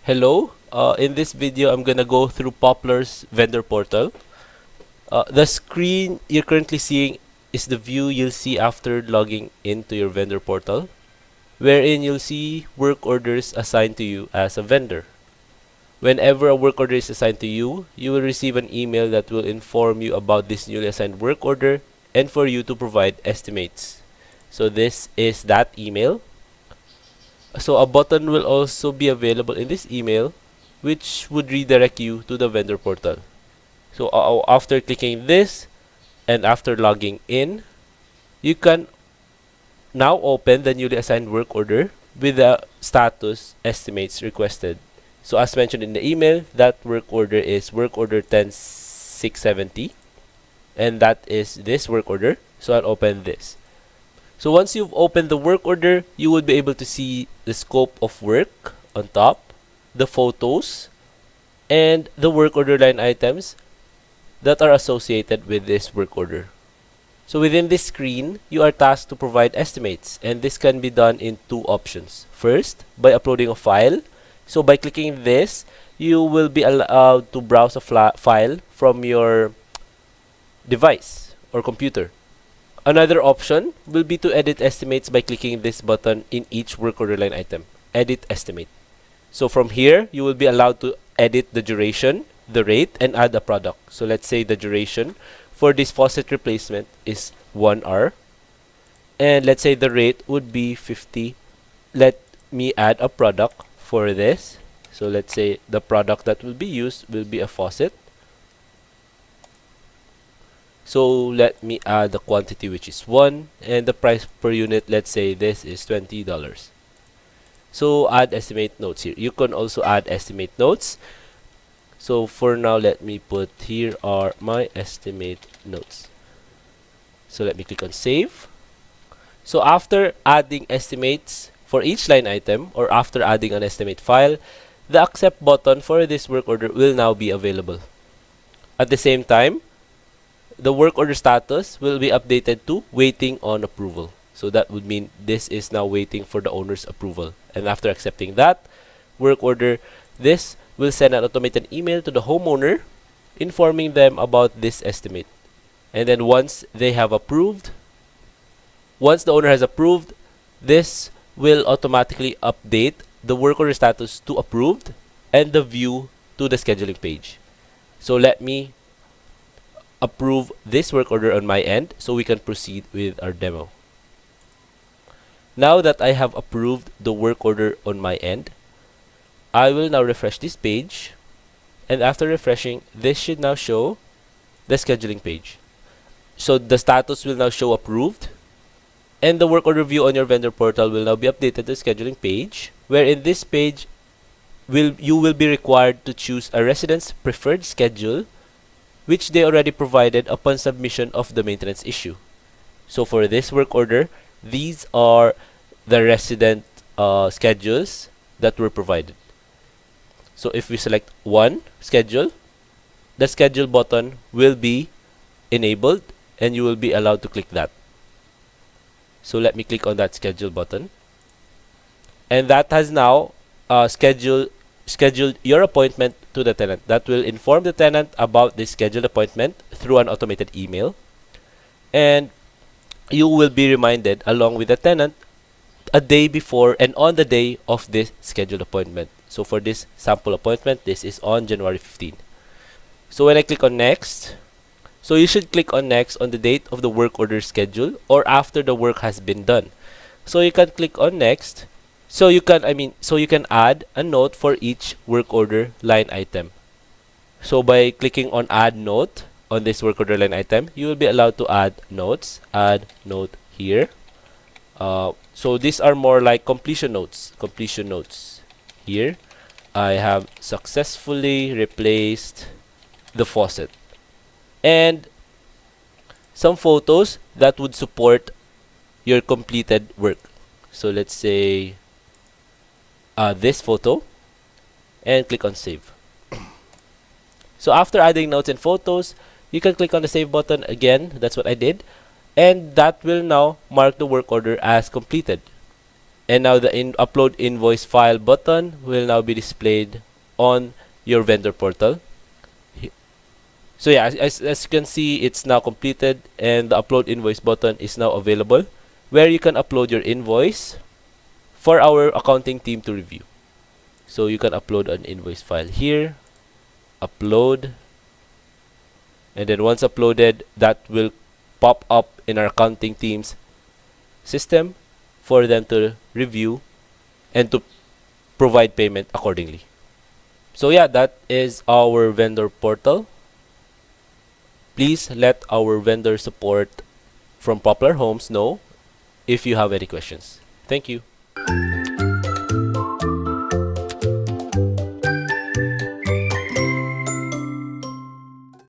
Hello, in this video I'm gonna go through Poplar's vendor portal. The screen you're currently seeing is the view you'll see after logging into your vendor portal, wherein you'll see work orders assigned to you as a vendor. Whenever a work order is assigned to you, you will receive an email that will inform you about this newly assigned work order and for you to provide estimates. So this is that email. So a button will also be available in this email which would redirect you to the vendor portal. So after clicking this and after logging in, you can now open the newly assigned work order with the status estimates requested. So as mentioned in the email, that work order is work order 10670 and that is this work order. So I'll open this. So once you've opened the work order, you will be able to see the scope of work on top, the photos, and the work order line items that are associated with this work order. So within this screen, you are tasked to provide estimates, and this can be done in two options. First, by uploading a file. So by clicking this, you will be allowed to browse a file from your device or computer. Another option will be to edit estimates by clicking this button in each work order line item, Edit Estimate. So from here, you will be allowed to edit the duration, the rate, and add a product. So let's say the duration for this faucet replacement is 1 hour. And let's say the rate would be 50. Let me add a product for this. So let's say the product that will be used will be a faucet. So let me add the quantity, which is 1, and the price per unit, let's say this is $20. So add estimate notes here. You can also add estimate notes. So for now, let me put here are my estimate notes. So let me click on save. So after adding estimates for each line item or after adding an estimate file, the accept button for this work order will now be available. At the same time, the work order status will be updated to waiting on approval. So that would mean this is now waiting for the owner's approval. And after accepting that work order, this will send an automated email to the homeowner informing them about this estimate. And then once they have approved, once the owner has approved, this will automatically update the work order status to approved and the view to the scheduling page. So let me approve this work order on my end so we can proceed with our demo. Now that I have approved the work order on my end, I will now refresh this page, and after refreshing, this should now show the scheduling page. So the status will now show approved, and the work order view on your vendor portal will now be updated to the scheduling page, where in this page you will be required to choose a resident's preferred schedule, which they already provided upon submission of the maintenance issue. So for this work order, these are the resident schedules that were provided. So if we select one schedule, the schedule button will be enabled and you will be allowed to click that. So let me click on that schedule button. And that has now scheduled your appointment to the tenant. That will inform the tenant about this scheduled appointment through an automated email. And you will be reminded along with the tenant a day before and on the day of this scheduled appointment. So for this sample appointment, this is on January 15. So when I click on next, so you should click on next on the date of the work order schedule or after the work has been done. So you can click on next. So you can add a note for each work order line item. So by clicking on add note on this work order line item, you will be allowed to add notes. Add note here. So these are more like completion notes. Completion notes here. I have successfully replaced the faucet. And some photos that would support your completed work. So let's say this photo and click on save. So after adding notes and photos, you can click on the save button again. That's what I did. And that will now mark the work order as completed. And now the upload invoice file button will now be displayed on your vendor portal. So yeah, as you can see, it's now completed and the upload invoice button is now available, where you can upload your invoice for our accounting team to review. So you can upload an invoice file here, upload, and then once uploaded, that will pop up in our accounting team's system for them to review and to provide payment accordingly. So yeah, that is our vendor portal. Please let our vendor support from Poplar Homes know if you have any questions. Thank you.